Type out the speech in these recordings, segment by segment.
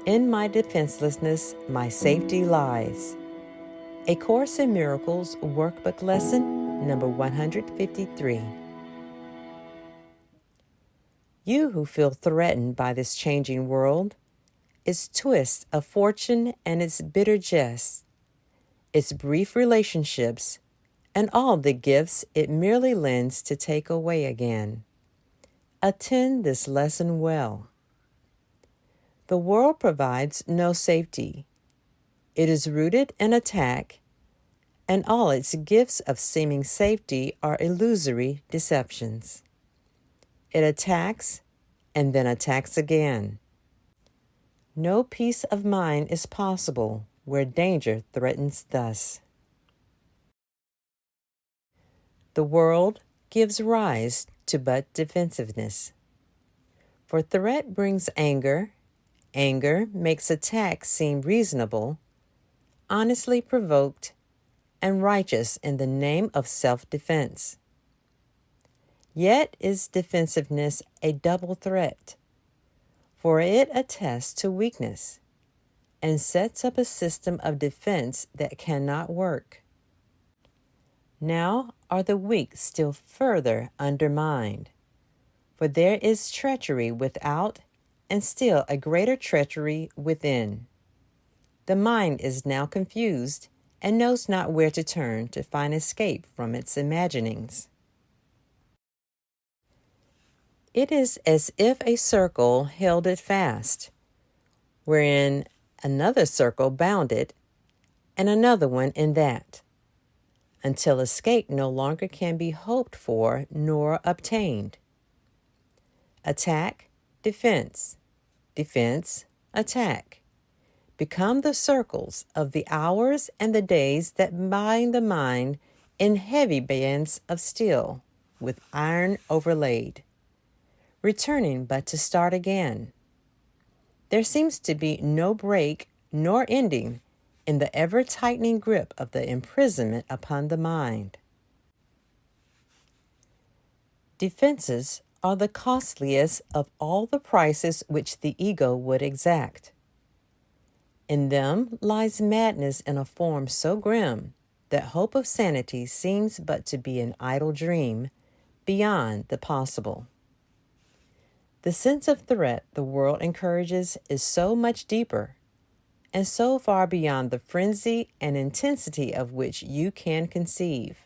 In my defenselessness, my safety lies. A Course in Miracles Workbook Lesson, number 153. You who feel threatened by this changing world, its twists of fortune and its bitter jests, its brief relationships, and all the gifts it merely lends to take away again. Attend this lesson well. The world provides no safety. It is rooted in attack, and all its gifts of seeming safety are illusory deceptions. It attacks and then attacks again. No peace of mind is possible where danger threatens thus. The world gives rise to but defensiveness. For threat brings anger, anger makes attack seem reasonable, honestly provoked, and righteous in the name of self-defense. Yet is defensiveness a double threat, for it attests to weakness and sets up a system of defense that cannot work. Now are the weak still further undermined, for there is treachery without and still a greater treachery within. The mind is now confused and knows not where to turn to find escape from its imaginings. It is as if a circle held it fast, wherein another circle bound it, and another one in that, until escape no longer can be hoped for nor obtained. Attack, defense, defense, attack, become the circles of the hours and the days that bind the mind in heavy bands of steel with iron overlaid, returning but to start again. There seems to be no break nor ending in the ever-tightening grip of the imprisonment upon the mind. Defenses are the costliest of all the prices which the ego would exact. In them lies madness in a form so grim that hope of sanity seems but to be an idle dream beyond the possible. The sense of threat the world encourages is so much deeper and so far beyond the frenzy and intensity of which you can conceive,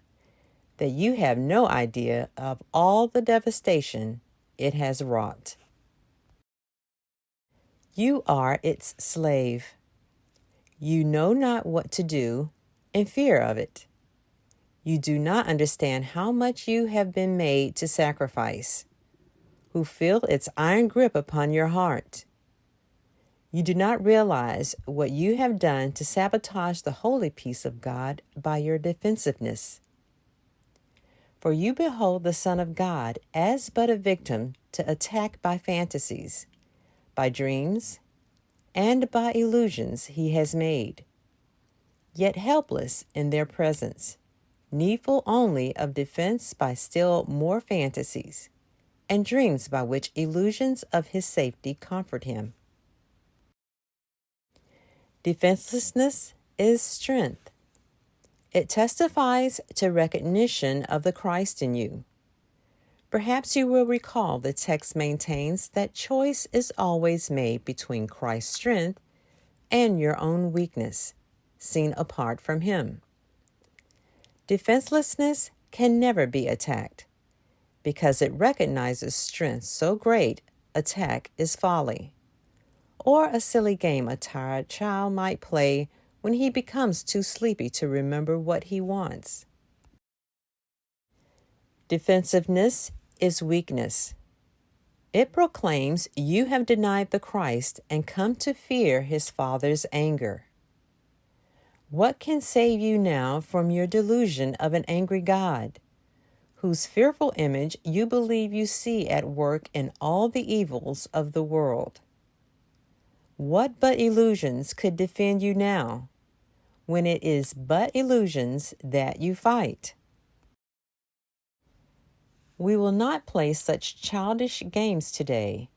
that you have no idea of all the devastation it has wrought. You are its slave. You know not what to do in fear of it. You do not understand how much you have been made to sacrifice, who feel its iron grip upon your heart. You do not realize what you have done to sabotage the holy peace of God by your defensiveness. For you behold the Son of God as but a victim to attack by fantasies, by dreams, and by illusions he has made, yet helpless in their presence, needful only of defense by still more fantasies, and dreams by which illusions of his safety comfort him. Defenselessness is strength. It testifies to recognition of the Christ in you. Perhaps you will recall the text maintains that choice is always made between Christ's strength and your own weakness, seen apart from him. Defenselessness can never be attacked, because it recognizes strength so great attack is folly, or a silly game a tired child might play when he becomes too sleepy to remember what he wants. Defensiveness is weakness. It proclaims you have denied the Christ and come to fear his Father's anger. What can save you now from your delusion of an angry God, whose fearful image you believe you see at work in all the evils of the world? What but illusions could defend you now, when it is but illusions that you fight? We will not play such childish games today,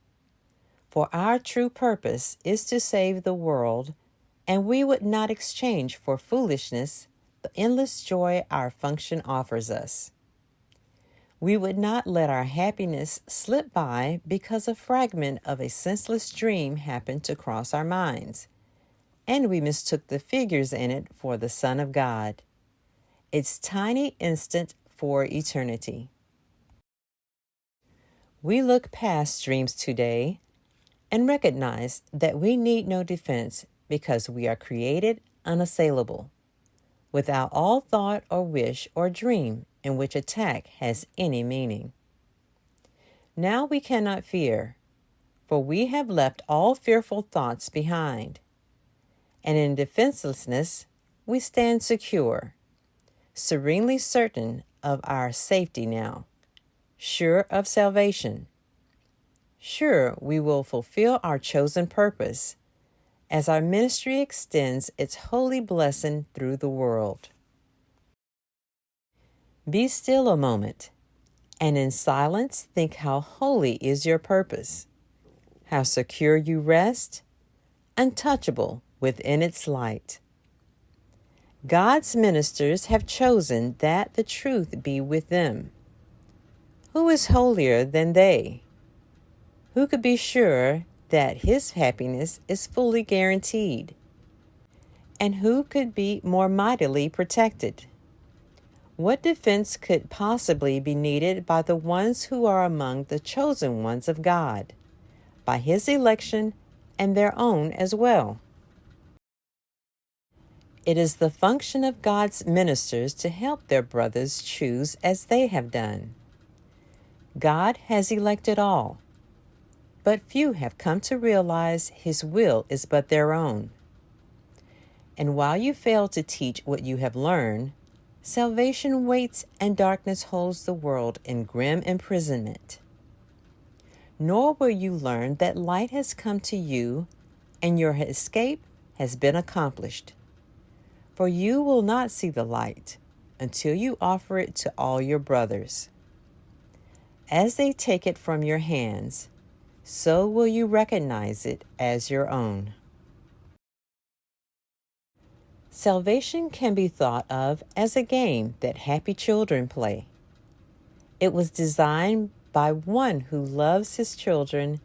For our true purpose is to save the world, and we would not exchange for foolishness the endless joy our function offers us. We would not let our happiness slip by because a fragment of a senseless dream happened to cross our minds, and we mistook the figures in it for the Son of God, its tiny instant for eternity. We look past dreams today and recognize that we need no defense because we are created unassailable, without all thought or wish or dream in which attack has any meaning. Now we cannot fear, for we have left all fearful thoughts behind, and in defenselessness we stand secure, serenely certain of our safety now, sure of salvation. Sure, we will fulfill our chosen purpose as our ministry extends its holy blessing through the world. Be still a moment, and in silence think how holy is your purpose, how secure you rest, untouchable within its light. God's ministers have chosen that the truth be with them. Who is holier than they? Who could be sure that his happiness is fully guaranteed? And who could be more mightily protected? What defense could possibly be needed by the ones who are among the chosen ones of God, by his election and their own as well? It is the function of God's ministers to help their brothers choose as they have done. God has elected all, but few have come to realize his will is but their own. And while you fail to teach what you have learned, salvation waits and darkness holds the world in grim imprisonment. Nor will you learn that light has come to you and your escape has been accomplished. For you will not see the light until you offer it to all your brothers. As they take it from your hands, so will you recognize it as your own. Salvation can be thought of as a game that happy children play. It was designed by one who loves his children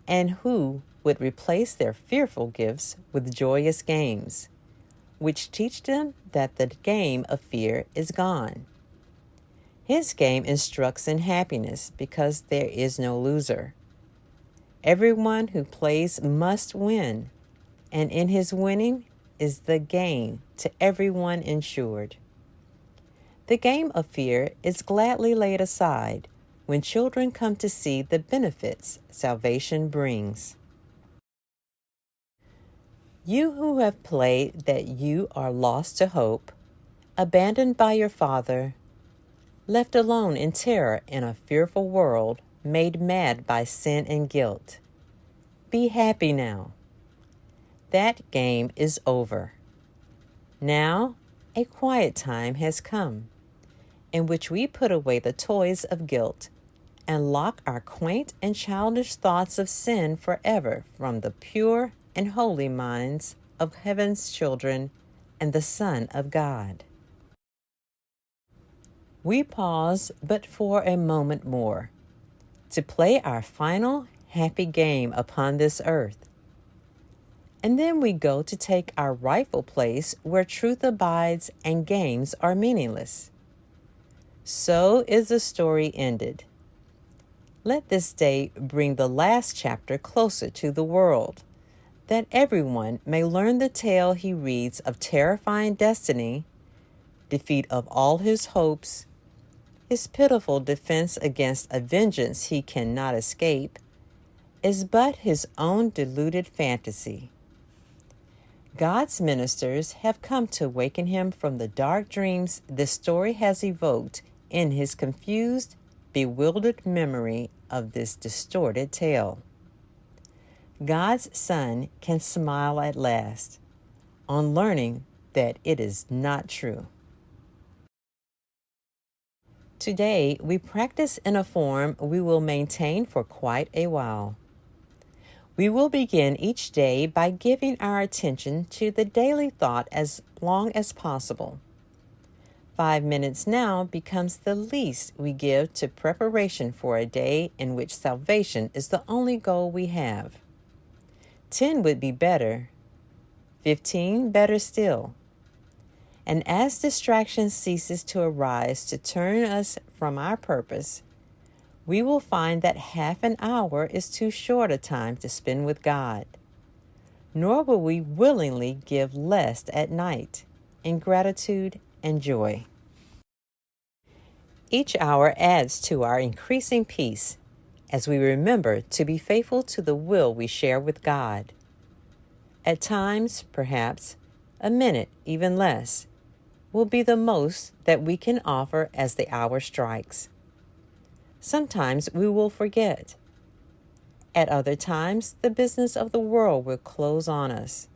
and who would replace their fearful gifts with joyous games, which teach them that the game of fear is gone. His game instructs in happiness because there is no loser. Everyone who plays must win, and in his winning is the gain to everyone insured. The game of fear is gladly laid aside when children come to see the benefits salvation brings. You who have played that you are lost to hope, abandoned by your Father, left alone in terror in a fearful world, made mad by sin and guilt. Be happy now. That game is over. Now, a quiet time has come, in which we put away the toys of guilt and lock our quaint and childish thoughts of sin forever from the pure and holy minds of heaven's children and the Son of God. We pause but for a moment more to play our final happy game upon this earth. And then we go to take our rightful place where truth abides and games are meaningless. So is the story ended. Let this day bring the last chapter closer to the world, that everyone may learn the tale he reads of terrifying destiny, defeat of all his hopes, his pitiful defense against a vengeance he cannot escape, is but his own deluded fantasy. God's ministers have come to waken him from the dark dreams this story has evoked in his confused, bewildered memory of this distorted tale. God's Son can smile at last on learning that it is not true. Today, we practice in a form we will maintain for quite a while. We will begin each day by giving our attention to the daily thought as long as possible. 5 minutes now becomes the least we give to preparation for a day in which salvation is the only goal we have. 10 would be better. 15 better still. And as distraction ceases to arise to turn us from our purpose, we will find that half an hour is too short a time to spend with God. Nor will we willingly give less at night in gratitude and joy. Each hour adds to our increasing peace as we remember to be faithful to the will we share with God. At times, perhaps, a minute, even less, will be the most that we can offer as the hour strikes. Sometimes we will forget. At other times, the business of the world will close on us,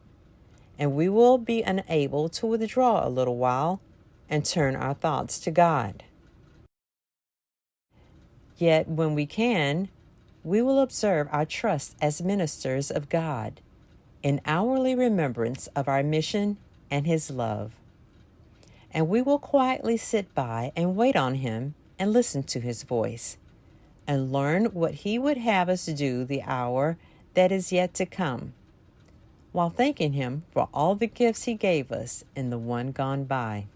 and we will be unable to withdraw a little while and turn our thoughts to God. Yet when we can, we will observe our trust as ministers of God in hourly remembrance of our mission and His love. And we will quietly sit by and wait on Him and listen to His voice and learn what He would have us do the hour that is yet to come, while thanking Him for all the gifts He gave us in the one gone by.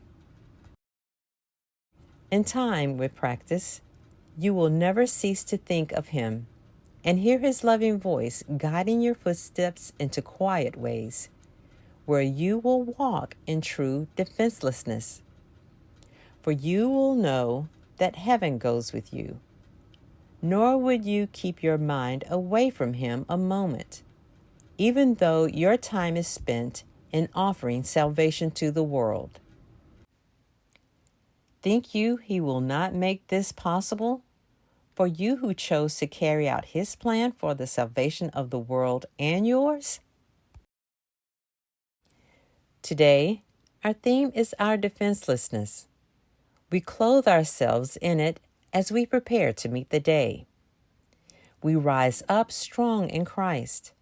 In time, with practice, you will never cease to think of Him and hear His loving voice guiding your footsteps into quiet ways, where you will walk in true defenselessness. For you will know that heaven goes with you, nor would you keep your mind away from Him a moment, even though your time is spent in offering salvation to the world. Think you He will not make this possible for you who chose to carry out His plan for the salvation of the world and yours? Today, our theme is our defenselessness. We clothe ourselves in it as we prepare to meet the day. We rise up strong in Christ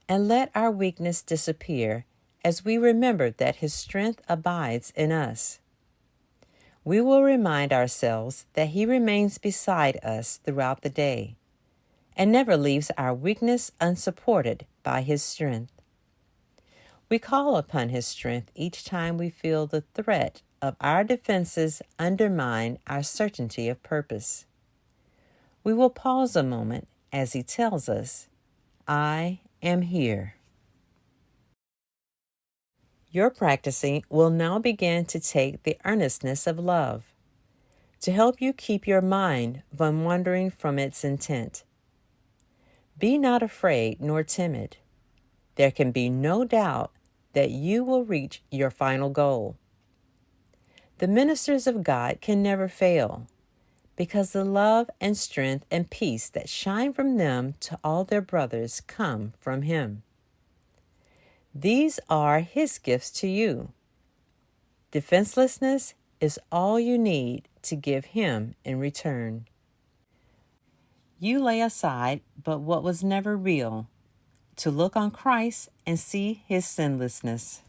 and let our weakness disappear as we remember that His strength abides in us. We will remind ourselves that He remains beside us throughout the day and never leaves our weakness unsupported by His strength. We call upon His strength each time we feel the threat of our defenses undermine our certainty of purpose. We will pause a moment as He tells us, "I am here." Your practicing will now begin to take the earnestness of love to help you keep your mind from wandering from its intent. Be not afraid nor timid. There can be no doubt that you will reach your final goal. The ministers of God can never fail, because the love and strength and peace that shine from them to all their brothers come from Him. These are His gifts to you. Defenselessness is all you need to give Him in return. You lay aside but what was never real, to look on Christ and see His sinlessness.